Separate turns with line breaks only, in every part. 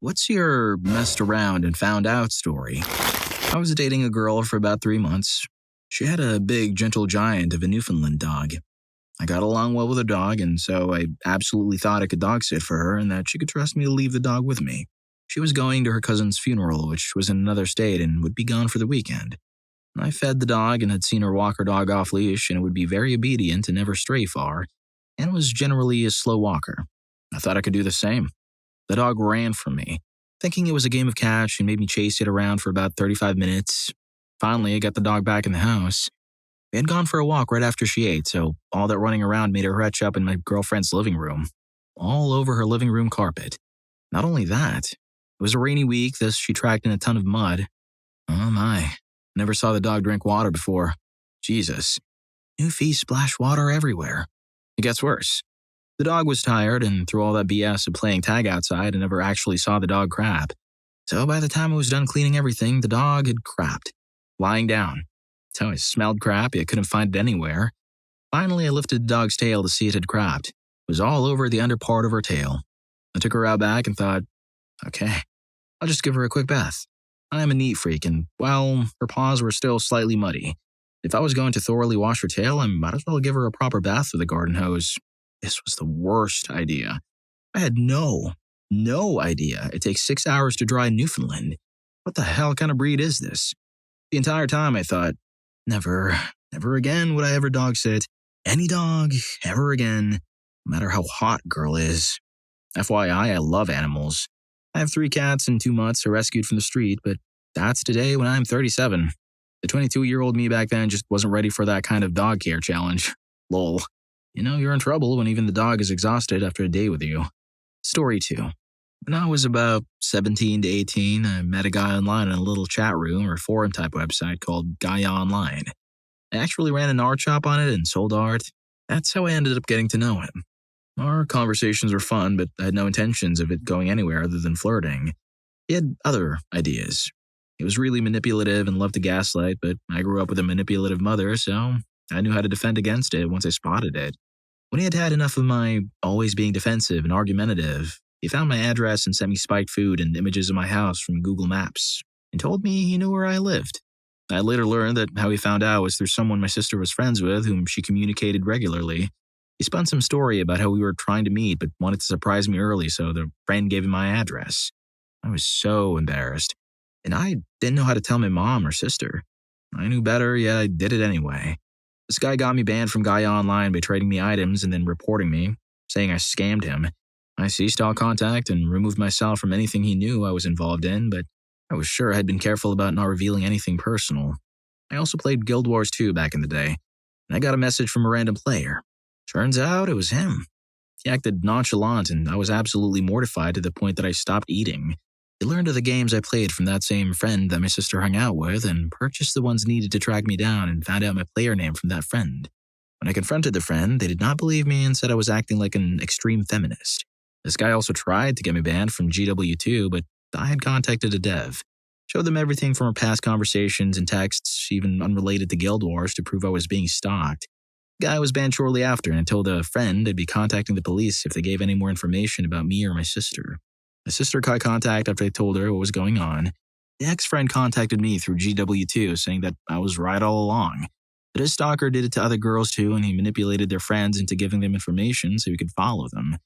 What's your messed around and found out story? I was dating a girl for about 3 months. She had a big, gentle giant of a Newfoundland dog. I got along well with the dog, and so I absolutely thought I could dog sit for her and that she could trust me to leave the dog with me. She was going to her cousin's funeral, which was in another state, and would be gone for the weekend. I fed the dog and had seen her walk her dog off leash, and it would be very obedient and never stray far, and was generally a slow walker. I thought I could do the same. The dog ran from me, thinking it was a game of catch, and made me chase it around for about 35 minutes. Finally, I got the dog back in the house. We had gone for a walk right after she ate, so all that running around made her retch up in my girlfriend's living room, all over her living room carpet. Not only that, it was a rainy week, thus she tracked in a ton of mud. Oh my, never saw the dog drink water before. Jesus, new feet splash water everywhere. It gets worse. The dog was tired, and through all that BS of playing tag outside, I never actually saw the dog crap. So by the time I was done cleaning everything, the dog had crapped, lying down. So I smelled crap, yet couldn't find it anywhere. Finally, I lifted the dog's tail to see it had crapped. It was all over the under part of her tail. I took her out back and thought, okay, I'll just give her a quick bath. I am a neat freak, and, well, her paws were still slightly muddy. If I was going to thoroughly wash her tail, I might as well give her a proper bath with a garden hose. This was the worst idea. I had no idea it takes 6 hours to dry in Newfoundland. What the hell kind of breed is this? The entire time I thought, never again would I ever dog sit any dog ever again, no matter how hot girl is. FYI, I love animals. I have 3 cats and 2 mutts I rescued from the street, but that's today when I'm 37. The 22-year-old me back then just wasn't ready for that kind of dog care challenge. Lol. You know you're in trouble when even the dog is exhausted after a day with you. Story 2. When I was about 17 to 18, I met a guy online in a little chat room or forum type website called Gaia Online. I actually ran an art shop on it and sold art. That's how I ended up getting to know him. Our conversations were fun, but I had no intentions of it going anywhere other than flirting. He had other ideas. He was really manipulative and loved to gaslight, but I grew up with a manipulative mother, so I knew how to defend against it once I spotted it. When he had had enough of my always being defensive and argumentative, he found my address and sent me spiked food and images of my house from Google Maps and told me he knew where I lived. I later learned that how he found out was through someone my sister was friends with whom she communicated regularly. He spun some story about how we were trying to meet but wanted to surprise me early, so the friend gave him my address. I was so embarrassed, and I didn't know how to tell my mom or sister. I knew better, yet I did it anyway. This guy got me banned from Gaia Online by trading me items and then reporting me, saying I scammed him. I ceased all contact and removed myself from anything he knew I was involved in, but I was sure I had been careful about not revealing anything personal. I also played Guild Wars 2 back in the day, and I got a message from a random player. Turns out it was him. He acted nonchalant, and I was absolutely mortified to the point that I stopped eating. He learned of the games I played from that same friend that my sister hung out with and purchased the ones needed to track me down and found out my player name from that friend. When I confronted the friend, they did not believe me and said I was acting like an extreme feminist. This guy also tried to get me banned from GW2, but I had contacted a dev. Showed them everything from our past conversations and texts, even unrelated to Guild Wars, to prove I was being stalked. The guy was banned shortly after and told a friend I'd be contacting the police if they gave any more information about me or my sister. My sister got contact after I told her what was going on. The ex-friend contacted me through GW2 saying that I was right all along. That his stalker did it to other girls too, and he manipulated their friends into giving them information so he could follow them.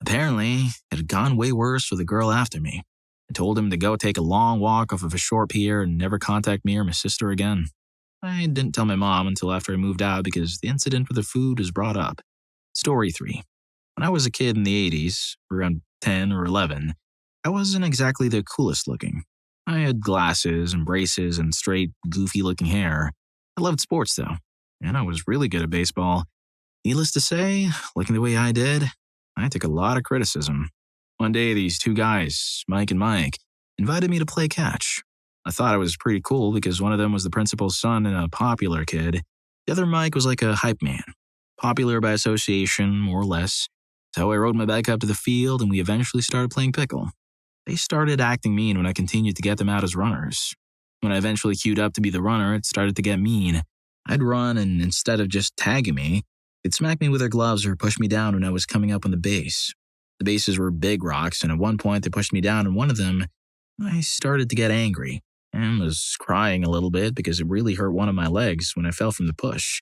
Apparently, it had gone way worse with the girl after me. I told him to go take a long walk off of a short pier and never contact me or my sister again. I didn't tell my mom until after I moved out because the incident with the food was brought up. Story 3. When I was a kid in the 80s, around 10 or 11, I wasn't exactly the coolest looking. I had glasses and braces and straight, goofy-looking hair. I loved sports, though, and I was really good at baseball. Needless to say, looking the way I did, I took a lot of criticism. One day, these 2 guys, Mike and Mike, invited me to play catch. I thought it was pretty cool because one of them was the principal's son and a popular kid. The other Mike was like a hype man, popular by association, more or less. So I rode my bike up to the field and we eventually started playing pickle. They started acting mean when I continued to get them out as runners. When I eventually queued up to be the runner, it started to get mean. I'd run and instead of just tagging me, they'd smack me with their gloves or push me down when I was coming up on the base. The bases were big rocks, and at one point they pushed me down on one of them. I started to get angry and was crying a little bit because it really hurt one of my legs when I fell from the push.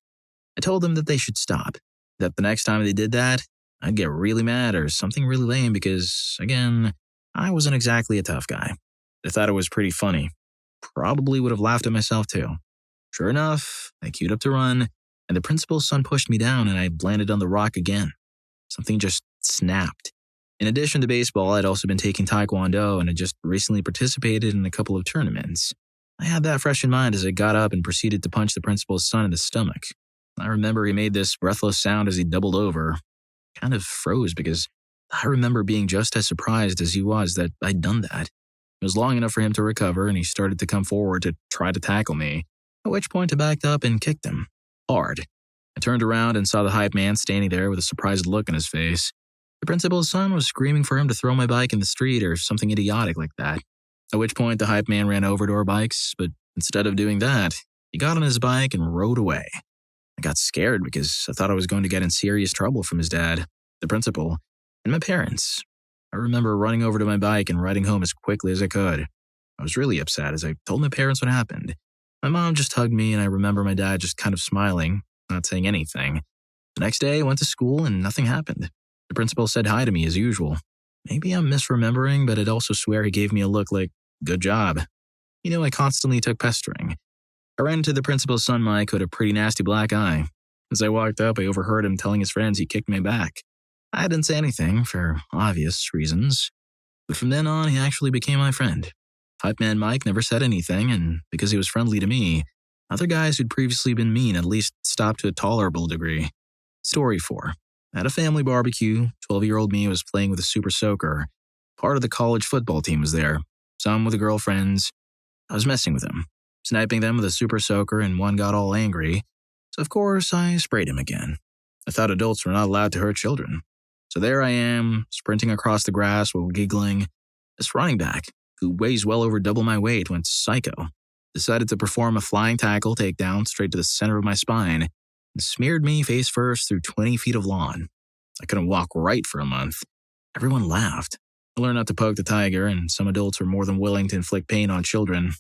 I told them that they should stop, that the next time they did that, I'd get really mad or something really lame because, again, I wasn't exactly a tough guy. They thought it was pretty funny. Probably would have laughed at myself too. Sure enough, I queued up to run, and the principal's son pushed me down and I landed on the rock again. Something just snapped. In addition to baseball, I'd also been taking taekwondo and had just recently participated in a couple of tournaments. I had that fresh in mind as I got up and proceeded to punch the principal's son in the stomach. I remember he made this breathless sound as he doubled over. Kind of froze because I remember being just as surprised as he was that I'd done that. It was long enough for him to recover and he started to come forward to try to tackle me, at which point I backed up and kicked him. Hard. I turned around and saw the hype man standing there with a surprised look on his face. The principal's son was screaming for him to throw my bike in the street or something idiotic like that, at which point the hype man ran over to our bikes, but instead of doing that, he got on his bike and rode away. I got scared because I thought I was going to get in serious trouble from his dad, the principal, and my parents. I remember running over to my bike and riding home as quickly as I could. I was really upset as I told my parents what happened. My mom just hugged me and I remember my dad just kind of smiling, not saying anything. The next day I went to school and nothing happened. The principal said hi to me as usual. Maybe I'm misremembering, but I'd also swear he gave me a look like, good job. I constantly took pestering. I ran into the principal's son, Mike, who had a pretty nasty black eye. As I walked up, I overheard him telling his friends he kicked me back. I didn't say anything, for obvious reasons. But from then on, he actually became my friend. Hype Man Mike never said anything, and because he was friendly to me, other guys who'd previously been mean at least stopped to a tolerable degree. Story 4. At a family barbecue, 12-year-old me was playing with a super soaker. Part of the college football team was there, some with the girlfriends. I was messing with them, sniping them with a super soaker, and one got all angry. So of course, I sprayed him again. I thought adults were not allowed to hurt children. So there I am, sprinting across the grass while giggling. This running back, who weighs well over double my weight, went psycho. Decided to perform a flying tackle takedown straight to the center of my spine and smeared me face first through 20 feet of lawn. I couldn't walk right for a month. Everyone laughed. I learned not to poke the tiger, and some adults are more than willing to inflict pain on children.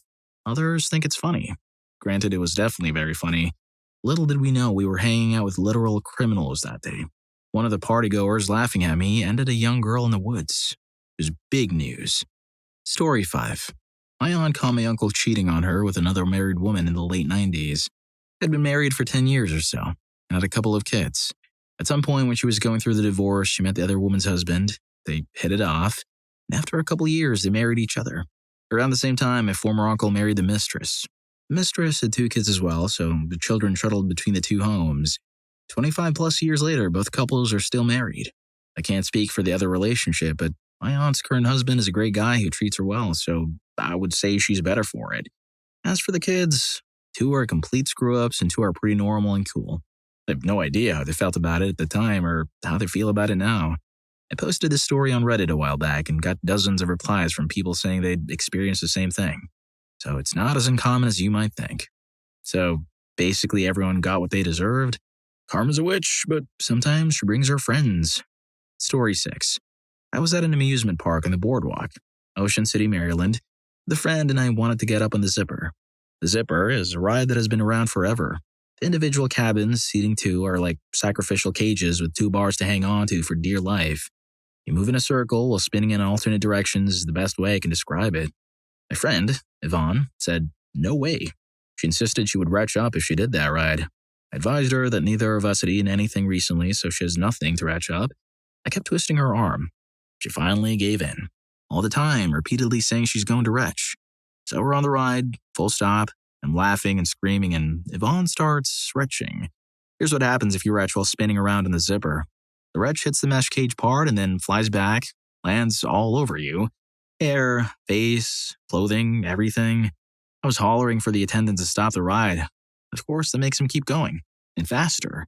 Others think it's funny. Granted, it was definitely very funny. Little did we know we were hanging out with literal criminals that day. One of the partygoers laughing at me ended a young girl in the woods. It was big news. Story 5. My aunt caught my uncle cheating on her with another married woman in the late 90s. They'd been married for 10 years or so, and had a couple of kids. At some point when she was going through the divorce, she met the other woman's husband. They hit it off, and after a couple of years, they married each other. Around the same time, my former uncle married the mistress. The mistress had 2 kids as well, so the children shuttled between the 2 homes. 25 plus years later, both couples are still married. I can't speak for the other relationship, but my aunt's current husband is a great guy who treats her well, so I would say she's better for it. As for the kids, 2 are complete screw-ups and 2 are pretty normal and cool. I have no idea how they felt about it at the time or how they feel about it now. I posted this story on Reddit a while back and got dozens of replies from people saying they'd experienced the same thing. So it's not as uncommon as you might think. So basically everyone got what they deserved. Karma's a witch, but sometimes she brings her friends. Story 6. I was at an amusement park on the boardwalk, Ocean City, Maryland, with a friend, and I wanted to get up on the Zipper. The Zipper is a ride that has been around forever. The individual cabins, seating 2, are like sacrificial cages with 2 bars to hang on to for dear life. You move in a circle while spinning in alternate directions is the best way I can describe it. My friend, Yvonne, said, no way. She insisted she would retch up if she did that ride. I advised her that neither of us had eaten anything recently, so she has nothing to retch up. I kept twisting her arm. She finally gave in. All the time, repeatedly saying she's going to retch. So we're on the ride, full stop. I'm laughing and screaming, and Yvonne starts retching. Here's what happens if you retch while spinning around in the Zipper. The retch hits the mesh cage part and then flies back, lands all over you. Hair, face, clothing, everything. I was hollering for the attendant to stop the ride. Of course, that makes him keep going, and faster.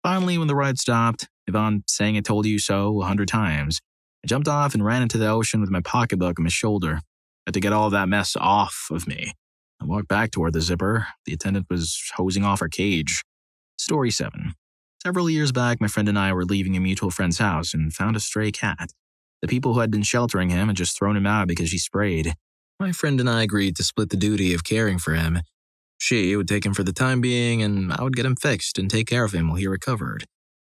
Finally, when the ride stopped, Yvonne saying I told you so 100 times, I jumped off and ran into the ocean with my pocketbook on my shoulder. I had to get all of that mess off of me. I walked back toward the Zipper. The attendant was hosing off our cage. Story 7. Several years back, my friend and I were leaving a mutual friend's house and found a stray cat. The people who had been sheltering him had just thrown him out because she sprayed. My friend and I agreed to split the duty of caring for him. She would take him for the time being, and I would get him fixed and take care of him while he recovered.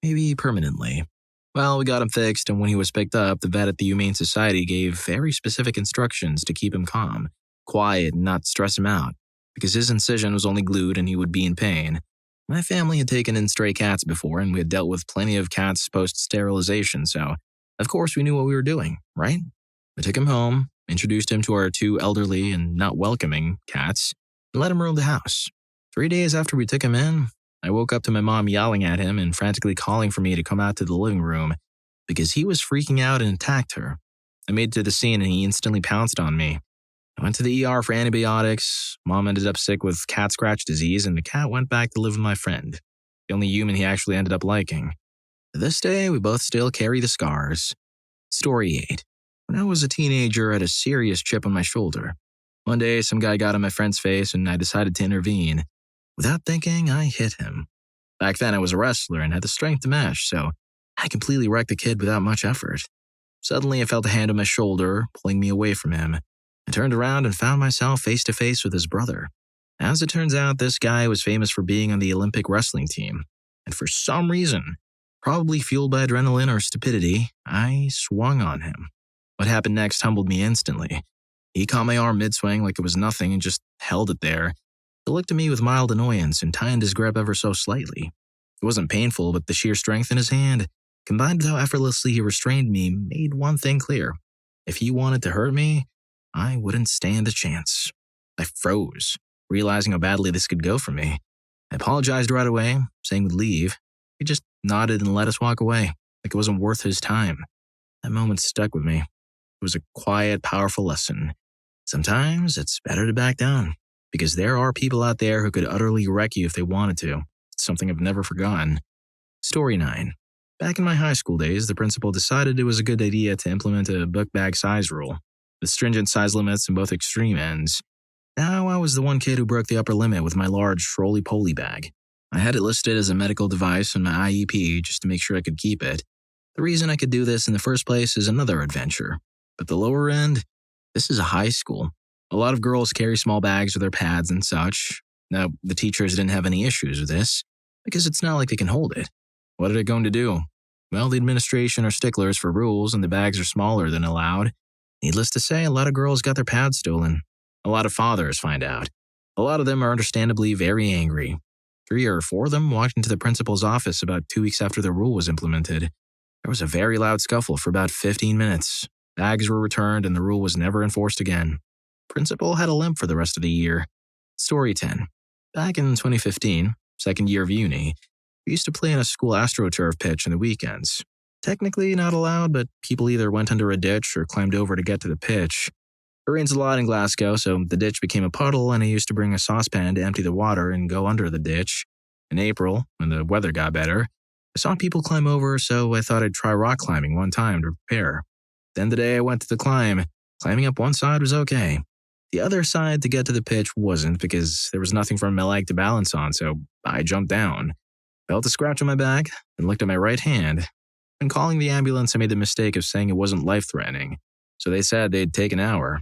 Maybe permanently. Well, we got him fixed, and when he was picked up, the vet at the Humane Society gave very specific instructions to keep him calm, quiet, and not stress him out, because his incision was only glued and he would be in pain. My family had taken in stray cats before, and we had dealt with plenty of cats post-sterilization, so of course we knew what we were doing, right? We took him home, introduced him to our two elderly and not welcoming cats, and let him roam the house. 3 days after we took him in, I woke up to my mom yelling at him and frantically calling for me to come out to the living room because he was freaking out and attacked her. I made it to the scene and he instantly pounced on me. I went to the ER for antibiotics. Mom ended up sick with cat scratch disease, and the cat went back to live with my friend, the only human he actually ended up liking. To this day, we both still carry the scars. Story 8. When I was a teenager, I had a serious chip on my shoulder. One day, some guy got in my friend's face, and I decided to intervene. Without thinking, I hit him. Back then, I was a wrestler and had the strength to match, so I completely wrecked the kid without much effort. Suddenly, I felt a hand on my shoulder, pulling me away from him. I turned around and found myself face to face with his brother. As it turns out, this guy was famous for being on the Olympic wrestling team. And for some reason, probably fueled by adrenaline or stupidity, I swung on him. What happened next humbled me instantly. He caught my arm mid-swing like it was nothing and just held it there. He looked at me with mild annoyance and tightened his grip ever so slightly. It wasn't painful, but the sheer strength in his hand, combined with how effortlessly he restrained me, made one thing clear. If he wanted to hurt me, I wouldn't stand a chance. I froze, realizing how badly this could go for me. I apologized right away, saying we'd leave. He just nodded and let us walk away, like it wasn't worth his time. That moment stuck with me. It was a quiet, powerful lesson. Sometimes it's better to back down, because there are people out there who could utterly wreck you if they wanted to. It's something I've never forgotten. Story 9. Back in my high school days, the principal decided it was a good idea to implement a book bag size rule, with stringent size limits in both extreme ends. Now I was the one kid who broke the upper limit with my large roly-poly bag. I had it listed as a medical device on my IEP just to make sure I could keep it. The reason I could do this in the first place is another adventure. But the lower end, this is a high school. A lot of girls carry small bags with their pads and such. Now, the teachers didn't have any issues with this, because it's not like they can hold it. What are they going to do? Well, the administration are sticklers for rules and the bags are smaller than allowed. Needless to say, a lot of girls got their pads stolen. A lot of fathers find out. A lot of them are understandably very angry. 3 or 4 of them walked into the principal's office about 2 weeks after the rule was implemented. There was a very loud scuffle for about 15 minutes. Bags were returned and the rule was never enforced again. Principal had a limp for the rest of the year. Story 10. Back in 2015, second year of uni, we used to play in a school astroturf pitch on the weekends. Technically not allowed, but people either went under a ditch or climbed over to get to the pitch. It rains a lot in Glasgow, so the ditch became a puddle, and I used to bring a saucepan to empty the water and go under the ditch. In April, when the weather got better, I saw people climb over, so I thought I'd try rock climbing one time to prepare. Then the day I went to the climb, climbing up one side was okay. The other side to get to the pitch wasn't, because there was nothing for my leg to balance on, so I jumped down. Felt a scratch on my back, and looked at my right hand. When calling the ambulance, I made the mistake of saying it wasn't life-threatening, so they said they'd take an hour.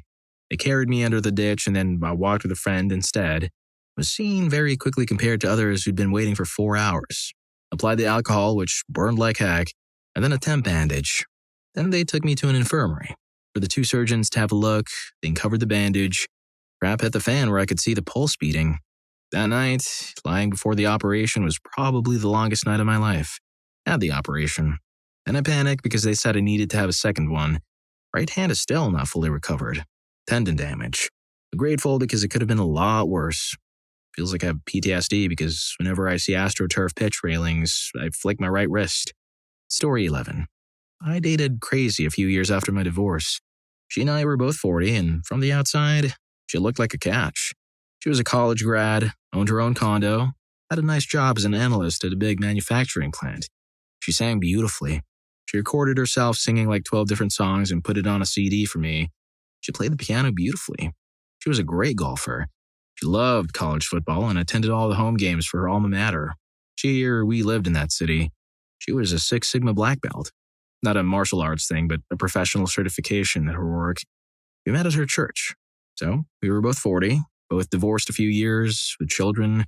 They carried me under the ditch, and then I walked with a friend instead. Was seen very quickly compared to others who'd been waiting for 4 hours. Applied the alcohol, which burned like heck, and then a temp bandage. Then they took me to an infirmary for the 2 surgeons to have a look, then covered the bandage. Crap hit the fan where I could see the pulse beating. That night, lying before the operation was probably the longest night of my life. Had the operation. Then I panicked because they said I needed to have a second one. Right hand is still not fully recovered. Tendon damage. I'm grateful because it could have been a lot worse. Feels like I have PTSD because whenever I see AstroTurf pitch railings, I flick my right wrist. Story 11. I dated Crazy a few years after my divorce. She and I were both 40, and from the outside, she looked like a catch. She was a college grad, owned her own condo, had a nice job as an analyst at a big manufacturing plant. She sang beautifully. She recorded herself singing like 12 different songs and put it on a CD for me. She played the piano beautifully. She was a great golfer. She loved college football and attended all the home games for her alma mater. We lived in that city. She was a Six Sigma black belt. Not a martial arts thing, but a professional certification at her work. We met at her church. So, we were both 40, both divorced a few years, with children. It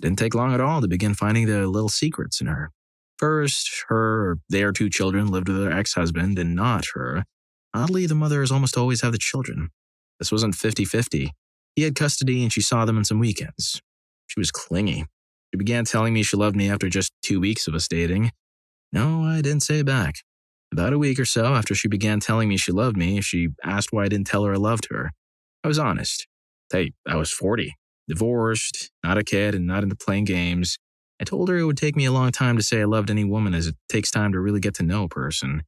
didn't take long at all to begin finding the little secrets in her. First, their two children lived with their ex-husband and not her. Oddly, the mothers almost always have the children. This wasn't 50-50. He had custody and she saw them on some weekends. She was clingy. She began telling me she loved me after just 2 weeks of us dating. No, I didn't say it back. About a week or so after she began telling me she loved me, she asked why I didn't tell her I loved her. I was honest. Hey, I was 40, divorced, not a kid, and not into playing games. I told her it would take me a long time to say I loved any woman as it takes time to really get to know a person.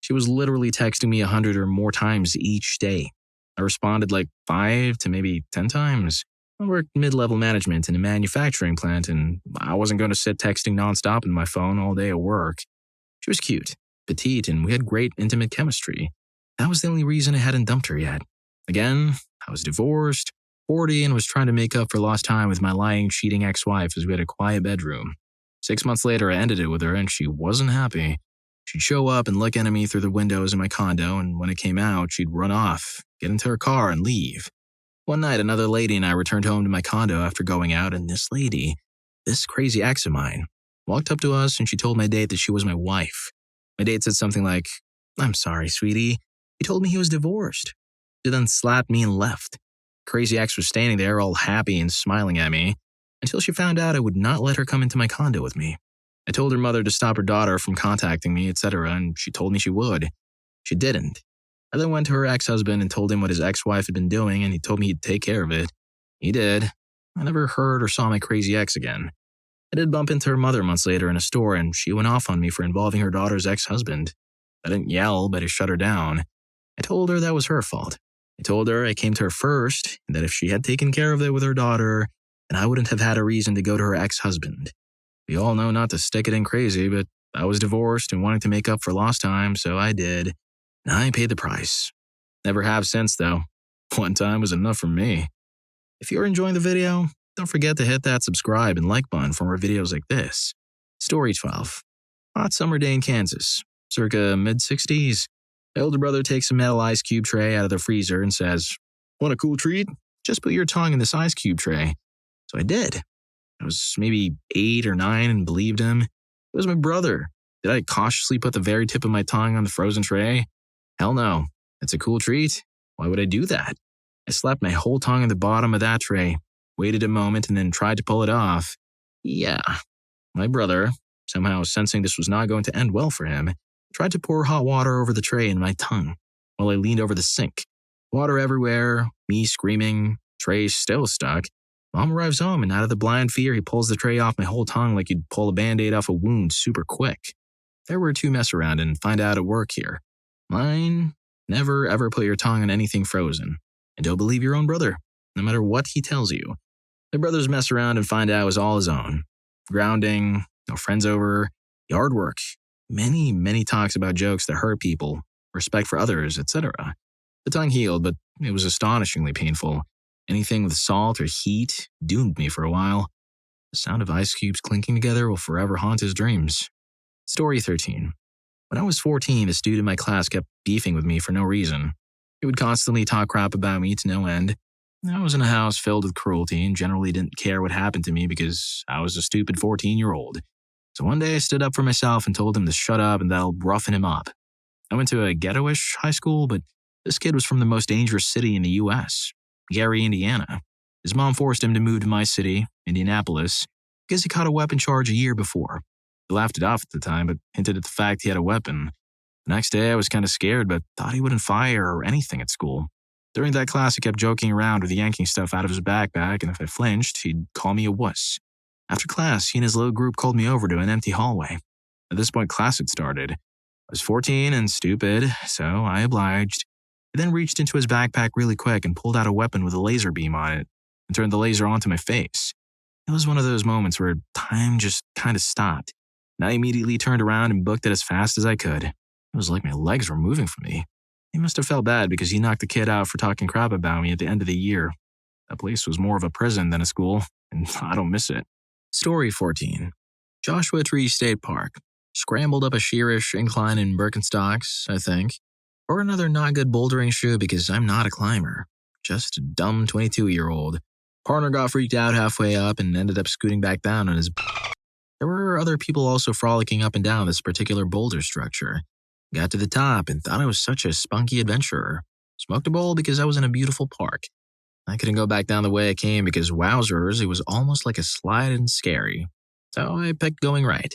She was literally texting me 100 or more times each day. I responded like 5 to maybe 10 times. I worked mid-level management in a manufacturing plant, and I wasn't going to sit texting nonstop in my phone all day at work. She was cute, petite, and we had great intimate chemistry. That was the only reason I hadn't dumped her yet. Again, I was divorced, 40, and was trying to make up for lost time with my lying, cheating ex-wife as we had a quiet bedroom. 6 months later, I ended it with her, and she wasn't happy. She'd show up and look at me through the windows in my condo, and when it came out, she'd run off, get into her car, and leave. One night, another lady and I returned home to my condo after going out, and this lady, this crazy ex of mine, walked up to us and she told my date that she was my wife. My date said something like, "I'm sorry, sweetie. He told me he was divorced." She then slapped me and left. Crazy ex was standing there all happy and smiling at me until she found out I would not let her come into my condo with me. I told her mother to stop her daughter from contacting me, etc., and she told me she would. She didn't. I then went to her ex-husband and told him what his ex-wife had been doing, and he told me he'd take care of it. He did. I never heard or saw my crazy ex again. I did bump into her mother months later in a store, and she went off on me for involving her daughter's ex-husband. I didn't yell, but I shut her down. I told her that was her fault. I told her I came to her first, and that if she had taken care of it with her daughter, then I wouldn't have had a reason to go to her ex-husband. We all know not to stick it in crazy, but I was divorced and wanting to make up for lost time, so I did. And I paid the price. Never have since, though. One time was enough for me. If you're enjoying the video, don't forget to hit that subscribe and like button for more videos like this. Story 12. Hot summer day in Kansas, circa mid-60s. My older brother takes a metal ice cube tray out of the freezer and says, "Want a cool treat? Just put your tongue in this ice cube tray." So I did. I was maybe 8 or 9 and believed him. It was my brother. Did I cautiously put the very tip of my tongue on the frozen tray? Hell no. It's a cool treat. Why would I do that? I slapped my whole tongue at the bottom of that tray, waited a moment, and then tried to pull it off. Yeah. My brother, somehow sensing this was not going to end well for him, tried to pour hot water over the tray in my tongue while I leaned over the sink. Water everywhere, me screaming, tray still stuck. Mom arrives home, and out of the blind fear, he pulls the tray off my whole tongue like you'd pull a Band-Aid off a wound super quick. There were to mess around and find out at work here. Mine, never ever put your tongue on anything frozen. And don't believe your own brother, no matter what he tells you. My brother's mess around and find out it was all his own. Grounding, no friends over, yard work, many talks about jokes that hurt people, respect for others, etc. The tongue healed, but it was astonishingly painful. Anything with salt or heat doomed me for a while. The sound of ice cubes clinking together will forever haunt his dreams. Story 13. When I was 14, this dude in my class kept beefing with me for no reason. He would constantly talk crap about me to no end. I was in a house filled with cruelty and generally didn't care what happened to me because I was a stupid 14-year-old. So one day I stood up for myself and told him to shut up and that I'll roughen him up. I went to a ghetto-ish high school, but this kid was from the most dangerous city in the U.S., Gary, Indiana. His mom forced him to move to my city, Indianapolis, because he caught a weapon charge a year before. He laughed it off at the time, but hinted at the fact he had a weapon. The next day, I was kind of scared, but thought he wouldn't fire or anything at school. During that class, he kept joking around with yanking stuff out of his backpack, and if I flinched, he'd call me a wuss. After class, he and his little group called me over to an empty hallway. At this point, class had started. I was 14 and stupid, so I obliged. He then reached into his backpack really quick and pulled out a weapon with a laser beam on it and turned the laser onto my face. It was one of those moments where time just kind of stopped, and I immediately turned around and booked it as fast as I could. It was like my legs were moving from me. He must have felt bad because he knocked the kid out for talking crap about me at the end of the year. That place was more of a prison than a school, and I don't miss it. Story 14. Joshua Tree State Park, scrambled up a sheerish incline in Birkenstocks, I think, or another not good bouldering shoe because I'm not a climber. Just a dumb 22-year-old. Partner got freaked out halfway up and ended up scooting back down on his. There were other people also frolicking up and down this particular boulder structure. Got to the top and thought I was such a spunky adventurer. Smoked a bowl because I was in a beautiful park. I couldn't go back down the way I came because wowzers, it was almost like a slide and scary. So I picked going right.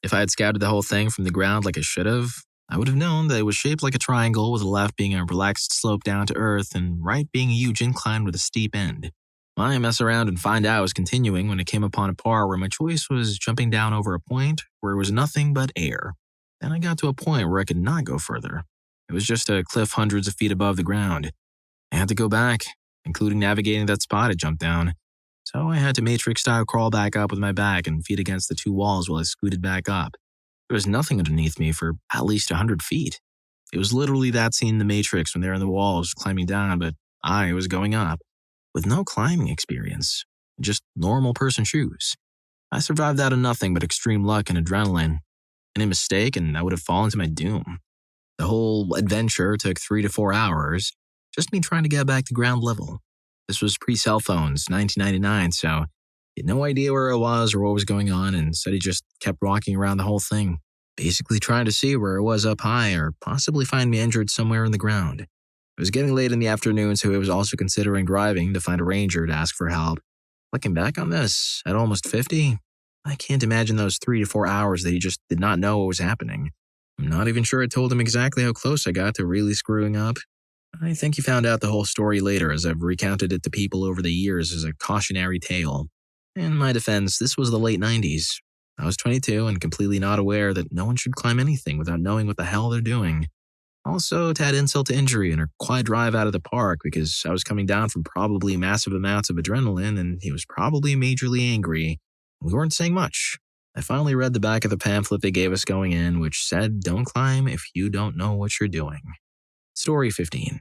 If I had scouted the whole thing from the ground like I should have, I would have known that it was shaped like a triangle with the left being a relaxed slope down to earth and right being a huge incline with a steep end. My mess around and find out was continuing when I came upon a part where my choice was jumping down over a point where it was nothing but air. Then I got to a point where I could not go further. It was just a cliff hundreds of feet above the ground. I had to go back, including navigating that spot I jumped down. So I had to Matrix-style crawl back up with my back and feet against the two walls while I scooted back up. There was nothing underneath me for at least 100 feet. It was literally that scene in The Matrix when they're in the walls climbing down, but I was going up. With no climbing experience, just normal person shoes. I survived out of nothing but extreme luck and adrenaline. Any mistake and I would have fallen to my doom. The whole adventure took 3 to 4 hours, just me trying to get back to ground level. This was pre-cell phones, 1999, so he had no idea where I was or what was going on and said he just kept walking around the whole thing, basically trying to see where I was up high or possibly find me injured somewhere in the ground. It was getting late in the afternoon, so I was also considering driving to find a ranger to ask for help. Looking back on this, at almost 50, I can't imagine those 3 to 4 hours that he just did not know what was happening. I'm not even sure I told him exactly how close I got to really screwing up. I think he found out the whole story later as I've recounted it to people over the years as a cautionary tale. In my defense, this was the late 90s. I was 22 and completely not aware that no one should climb anything without knowing what the hell they're doing. Also, to add insult to injury and a quiet drive out of the park because I was coming down from probably massive amounts of adrenaline and he was probably majorly angry. We weren't saying much. I finally read the back of the pamphlet they gave us going in, which said, "Don't climb if you don't know what you're doing." Story 15.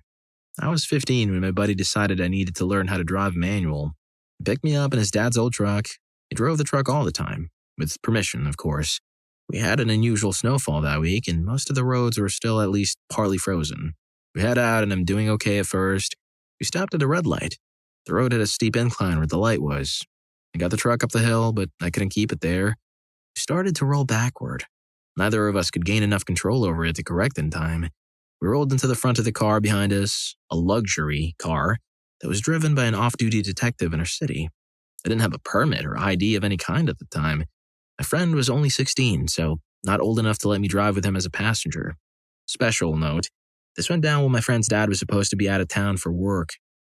I was 15 when my buddy decided I needed to learn how to drive a manual. He picked me up in his dad's old truck. He drove the truck all the time, with permission, of course. We had an unusual snowfall that week, and most of the roads were still at least partly frozen. We head out, and I'm doing okay at first. We stopped at a red light. The road had a steep incline where the light was. I got the truck up the hill, but I couldn't keep it there. We started to roll backward. Neither of us could gain enough control over it to correct in time. We rolled into the front of the car behind us, a luxury car that was driven by an off-duty detective in our city. I didn't have a permit or ID of any kind at the time. My friend was only 16, so not old enough to let me drive with him as a passenger. Special note, this went down when my friend's dad was supposed to be out of town for work.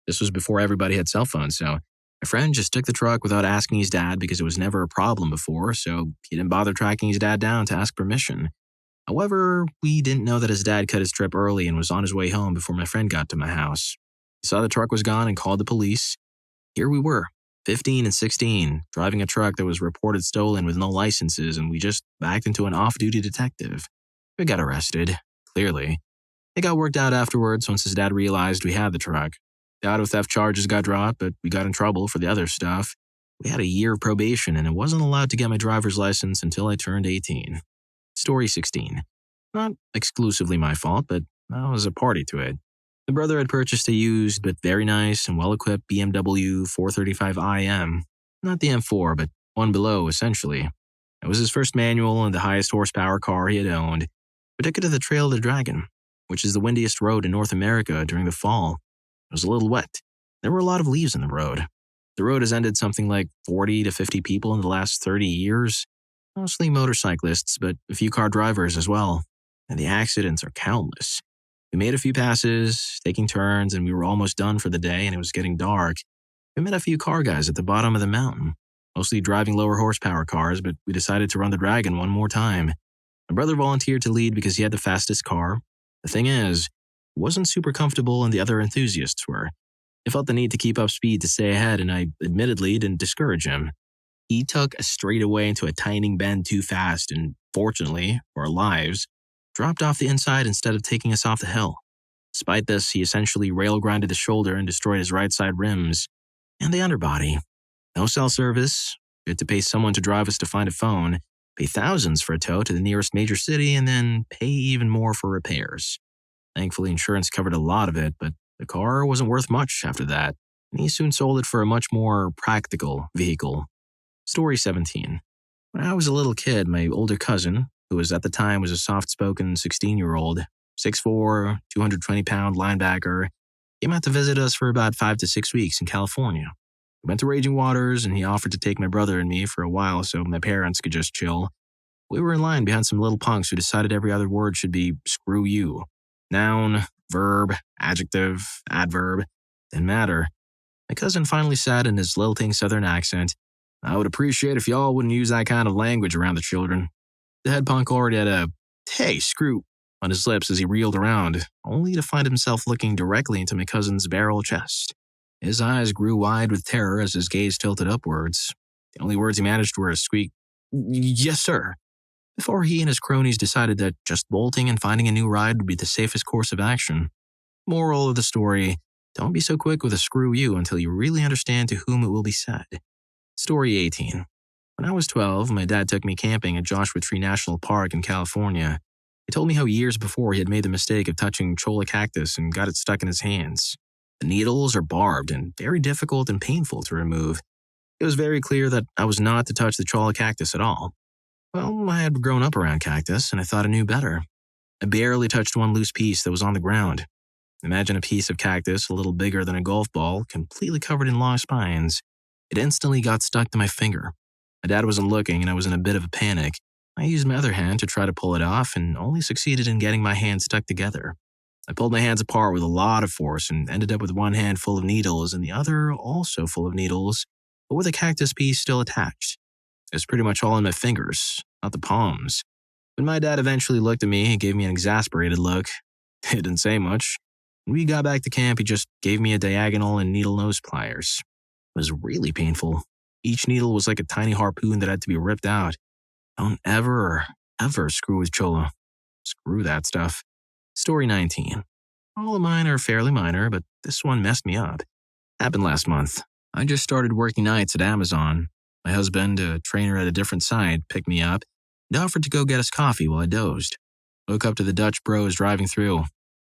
This was before everybody had cell phones, so my friend just took the truck without asking his dad because it was never a problem before, so he didn't bother tracking his dad down to ask permission. However, we didn't know that his dad cut his trip early and was on his way home before my friend got to my house. He saw the truck was gone and called the police. Here we were, 15 and 16, driving a truck that was reported stolen with no licenses, and we just backed into an off-duty detective. We got arrested, clearly. It got worked out afterwards once his dad realized we had the truck. The auto theft charges got dropped, but we got in trouble for the other stuff. We had a year of probation, and I wasn't allowed to get my driver's license until I turned 18. Story 16. Not exclusively my fault, but I was a party to it. My brother had purchased a used but very nice and well-equipped BMW 435 IM. Not the M4, but one below, essentially. It was his first manual and the highest horsepower car he had owned. We took it to the Trail of the Dragon, which is the windiest road in North America during the fall. It was a little wet. There were a lot of leaves in the road. The road has ended something like 40 to 50 people in the last 30 years. Mostly motorcyclists, but a few car drivers as well. And the accidents are countless. We made a few passes, taking turns, and we were almost done for the day and it was getting dark. We met a few car guys at the bottom of the mountain, mostly driving lower horsepower cars, but we decided to run the Dragon one more time. My brother volunteered to lead because he had the fastest car. The thing is, he wasn't super comfortable and the other enthusiasts were. I felt the need to keep up speed to stay ahead, and I admittedly didn't discourage him. He took a straightaway into a tiny bend too fast and, fortunately, for our lives, dropped off the inside instead of taking us off the hill. Despite this, he essentially rail-grinded the shoulder and destroyed his right side rims and the underbody. No cell service. We had to pay someone to drive us to find a phone. pay thousands for a tow to the nearest major city, and then pay even more for repairs. Thankfully, insurance covered a lot of it, but the car wasn't worth much after that, and he soon sold it for a much more practical vehicle. Story 17. When I was a little kid, my older cousin, who was at the time was a soft-spoken 16-year-old, 6'4", 220-pound linebacker, came out to visit us for about 5 to 6 weeks in California. We went to Raging Waters, and he offered to take my brother and me for a while so my parents could just chill. We were in line behind some little punks who decided every other word should be screw you. Noun, verb, adjective, adverb, didn't matter. My cousin finally said in his lilting southern accent, "I would appreciate if y'all wouldn't use that kind of language around the children." The head punk already had a, "Hey, screw," on his lips as he reeled around, only to find himself looking directly into my cousin's barrel chest. His eyes grew wide with terror as his gaze tilted upwards. The only words he managed were a squeak, "Yes, sir," before he and his cronies decided that just bolting and finding a new ride would be the safest course of action. Moral of the story, don't be so quick with a screw you until you really understand to whom it will be said. Story 18. When I was 12, my dad took me camping at Joshua Tree National Park in California. He told me how years before he had made the mistake of touching cholla cactus and got it stuck in his hands. The needles are barbed and very difficult and painful to remove. It was very clear that I was not to touch the cholla cactus at all. Well, I had grown up around cactus, and I thought I knew better. I barely touched one loose piece that was on the ground. Imagine a piece of cactus a little bigger than a golf ball, completely covered in long spines. It instantly got stuck to my finger. My dad wasn't looking, and I was in a bit of a panic. I used my other hand to try to pull it off, and only succeeded in getting my hands stuck together. I pulled my hands apart with a lot of force and ended up with one hand full of needles and the other also full of needles, but with a cactus piece still attached. It was pretty much all in my fingers, not the palms. When my dad eventually looked at me, he gave me an exasperated look. He didn't say much. When we got back to camp, he just gave me a diagonal and needle nose pliers. It was really painful. Each needle was like a tiny harpoon that had to be ripped out. Don't ever screw with cholla. Screw that stuff. Story 19. All of mine are fairly minor, but this one messed me up. Happened last month. I just started working nights at Amazon. My husband, a trainer at a different site, picked me up and offered to go get us coffee while I dozed. Woke up to the Dutch bros driving through.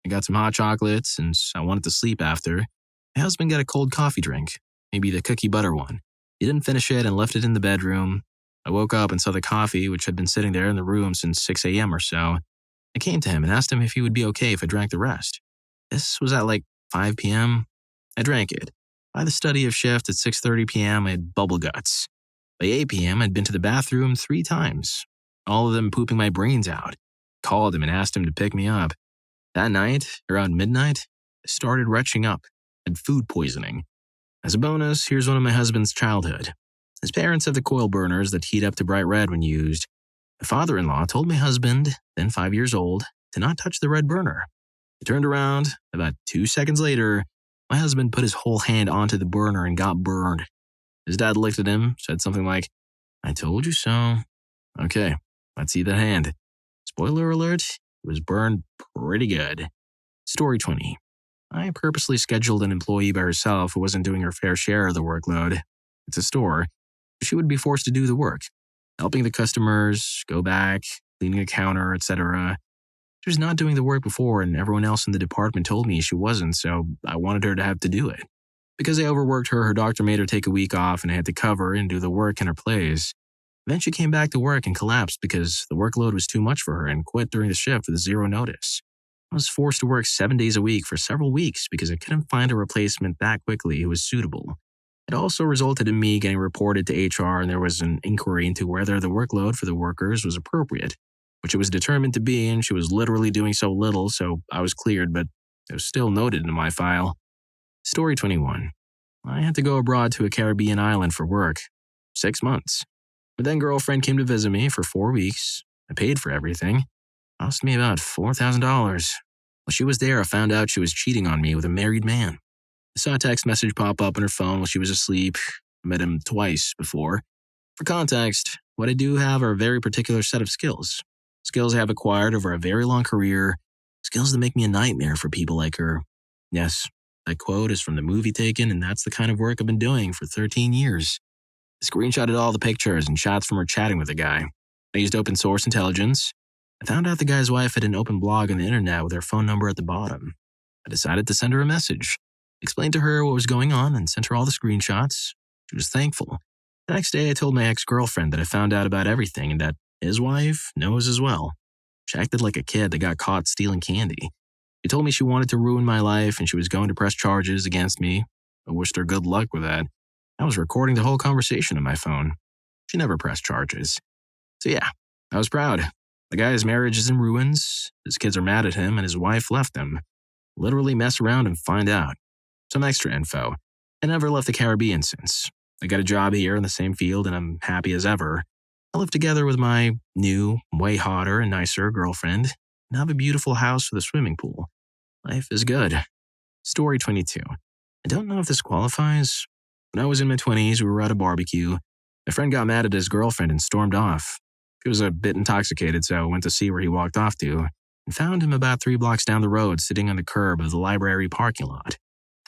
I got some hot chocolate since I wanted to sleep after. My husband got a cold coffee drink, maybe the cookie butter one. He didn't finish it and left it in the bedroom. I woke up and saw the coffee, which had been sitting there in the room since 6 a.m. or so. I came to him and asked him if he would be okay if I drank the rest. This was at like 5 p.m. I drank it. By the study of shift at 6:30 p.m., I had bubble guts. By 8 p.m., I'd been to the bathroom 3 times, all of them pooping my brains out. Called him and asked him to pick me up. That night, around midnight, I started retching up and food poisoning. As a bonus, here's one of my husband's childhood. His parents have the coil burners that heat up to bright red when used. My father-in-law told my husband, then 5 years old, to not touch the red burner. He turned around. About 2 seconds later, my husband put his whole hand onto the burner and got burned. His dad looked at him, said something like, "I told you so." Okay, let's see that hand. Spoiler alert, it was burned pretty good. Story 20. I purposely scheduled an employee by herself who wasn't doing her fair share of the workload. It's a store. She would be forced to do the work, helping the customers, go back, cleaning a counter, etc. She was not doing the work before, and everyone else in the department told me she wasn't, so I wanted her to have to do it. Because I overworked her, her doctor made her take a week off, and I had to cover and do the work in her place. Then she came back to work and collapsed because the workload was too much for her and quit during the shift with zero notice. I was forced to work 7 days a week for several weeks because I couldn't find a replacement that quickly who was suitable. It also resulted in me getting reported to HR, and there was an inquiry into whether the workload for the workers was appropriate, which it was determined to be, and she was literally doing so little, so I was cleared, but it was still noted in my file. Story 21. I had to go abroad to a Caribbean island for work. 6 months. My then girlfriend came to visit me for 4 weeks. I paid for everything. Cost me about $4,000. While she was there, I found out she was cheating on me with a married man. I saw a text message pop up on her phone while she was asleep. I met him twice before. For context, what I do have are a very particular set of skills. Skills I have acquired over a very long career. Skills that make me a nightmare for people like her. Yes, that quote is from the movie Taken, and that's the kind of work I've been doing for 13 years. I screenshotted all the pictures and shots from her chatting with the guy. I used open source intelligence. I found out the guy's wife had an open blog on the internet with her phone number at the bottom. I decided to send her a message, explained to her what was going on, and sent her all the screenshots. She was thankful. The next day, I told my ex-girlfriend that I found out about everything and that his wife knows as well. She acted like a kid that got caught stealing candy. She told me she wanted to ruin my life and she was going to press charges against me. I wished her good luck with that. I was recording the whole conversation on my phone. She never pressed charges. So yeah, I was proud. The guy's marriage is in ruins, his kids are mad at him, and his wife left him. Literally mess around and find out. Some extra info. I never left the Caribbean since. I got a job here in the same field and I'm happy as ever. I live together with my new, way hotter and nicer girlfriend and have a beautiful house with a swimming pool. Life is good. Story 22. I don't know if this qualifies. When I was in my 20s, we were at a barbecue. My friend got mad at his girlfriend and stormed off. He was a bit intoxicated, so I went to see where he walked off to and found him about 3 blocks down the road sitting on the curb of the library parking lot.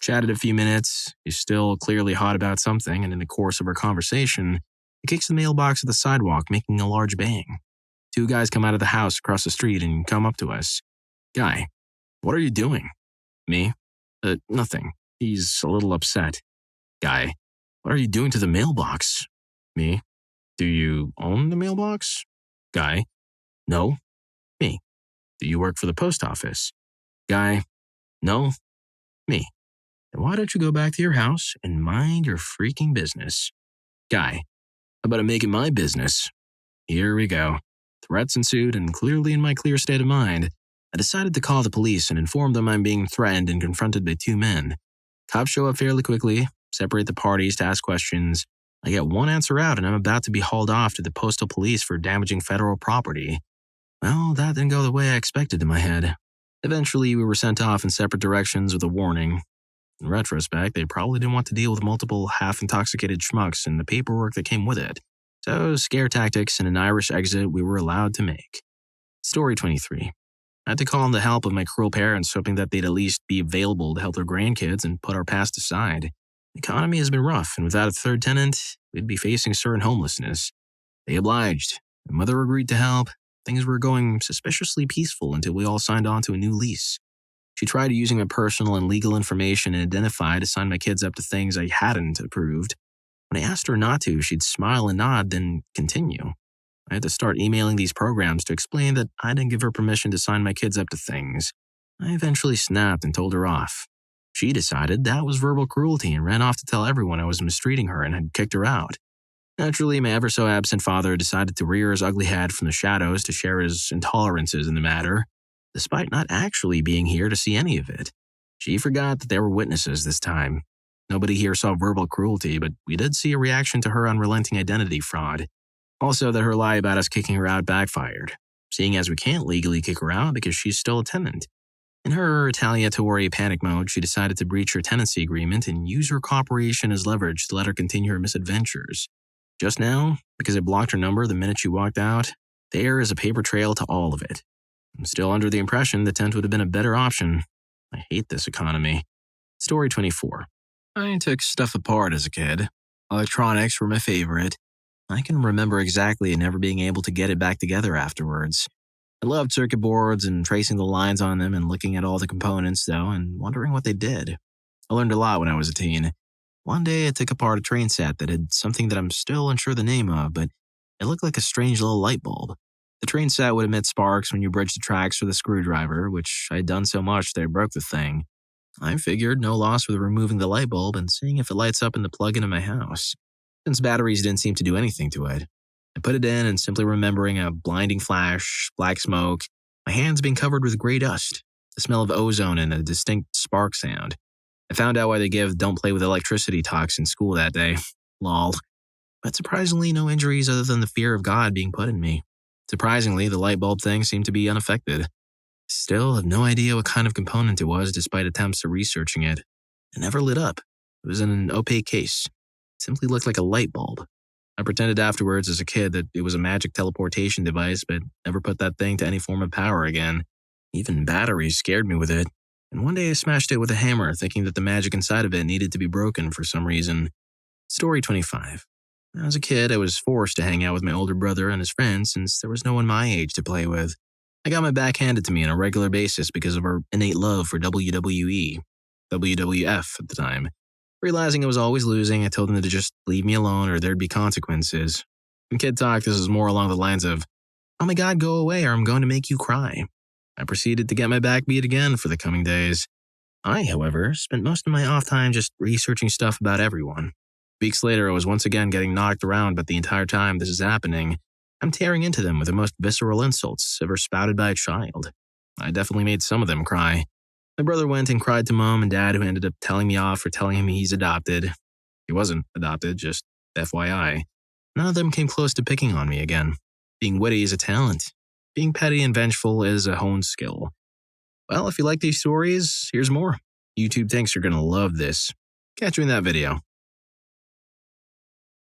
Chatted a few minutes. He's still clearly hot about something, and in the course of our conversation, he kicks the mailbox at the sidewalk, making a large bang. 2 guys come out of the house across the street and come up to us. Guy, what are you doing? Me? Nothing. He's a little upset. Guy, what are you doing to the mailbox? Me? Do you own the mailbox? Guy, no. Me? Do you work for the post office? Guy, no. Me? Then why don't you go back to your house and mind your freaking business? Guy, how about I make it my business? Here we go. Threats ensued, and clearly in my clear state of mind, I decided to call the police and inform them I'm being threatened and confronted by 2 men. Cops show up fairly quickly, separate the parties to ask questions. I get one answer out and I'm about to be hauled off to the postal police for damaging federal property. Well, that didn't go the way I expected in my head. Eventually, we were sent off in separate directions with a warning. In retrospect, they probably didn't want to deal with multiple half-intoxicated schmucks and the paperwork that came with it. So, scare tactics and an Irish exit we were allowed to make. Story 23. I had to call in the help of my cruel parents, hoping that they'd at least be available to help their grandkids and put our past aside. The economy has been rough, and without a third tenant, we'd be facing certain homelessness. They obliged. My mother agreed to help. Things were going suspiciously peaceful until we all signed on to a new lease. She tried using my personal and legal information and identify to sign my kids up to things I hadn't approved. When I asked her not to, she'd smile and nod, then continue. I had to start emailing these programs to explain that I didn't give her permission to sign my kids up to things. I eventually snapped and told her off. She decided that was verbal cruelty and ran off to tell everyone I was mistreating her and had kicked her out. Naturally, my ever-so-absent father decided to rear his ugly head from the shadows to share his intolerances in the matter, despite not actually being here to see any of it. She forgot that there were witnesses this time. Nobody here saw verbal cruelty, but we did see a reaction to her unrelenting identity fraud. Also, that her lie about us kicking her out backfired, seeing as we can't legally kick her out because she's still a tenant. In her retaliatory panic mode, she decided to breach her tenancy agreement and use her cooperation as leverage to let her continue her misadventures. Just now, because I blocked her number the minute she walked out, there is a paper trail to all of it. I'm still under the impression the tent would have been a better option. I hate this economy. Story 24. I took stuff apart as a kid. Electronics were my favorite. I can remember exactly never being able to get it back together afterwards. I loved circuit boards and tracing the lines on them and looking at all the components, though, and wondering what they did. I learned a lot when I was a teen. One day I took apart a train set that had something that I'm still unsure the name of, but it looked like a strange little light bulb. The train set would emit sparks when you bridged the tracks with a screwdriver, which I had done so much that I broke the thing. I figured no loss with removing the light bulb and seeing if it lights up in the plug-in in my house. Since batteries didn't seem to do anything to it, I put it in and simply remembering a blinding flash, black smoke, my hands being covered with gray dust, the smell of ozone and a distinct spark sound. I found out why they give "don't play with electricity" talks in school that day. Lol. But surprisingly, no injuries other than the fear of God being put in me. Surprisingly, the light bulb thing seemed to be unaffected. Still have no idea what kind of component it was despite attempts at researching it. It never lit up. It was in an opaque case. It simply looked like a light bulb. I pretended afterwards as a kid that it was a magic teleportation device, but never put that thing to any form of power again. Even batteries scared me with it. And one day I smashed it with a hammer, thinking that the magic inside of it needed to be broken for some reason. Story 25. As a kid, I was forced to hang out with my older brother and his friends since there was no one my age to play with. I got my back handed to me on a regular basis because of our innate love for WWE, WWF at the time. Realizing I was always losing, I told them to just leave me alone or there'd be consequences. In kid talk, this is more along the lines of, "Oh my god, go away or I'm going to make you cry." I proceeded to get my back beat again for the coming days. I, however, spent most of my off time just researching stuff about everyone. Weeks later, I was once again getting knocked around, but the entire time this is happening, I'm tearing into them with the most visceral insults ever spouted by a child. I definitely made some of them cry. My brother went and cried to mom and dad, who ended up telling me off for telling him he's adopted. He wasn't adopted, just FYI. None of them came close to picking on me again. Being witty is a talent. Being petty and vengeful is a honed skill. Well, if you like these stories, here's more. YouTube thinks you're going to love this. Catch you in that video.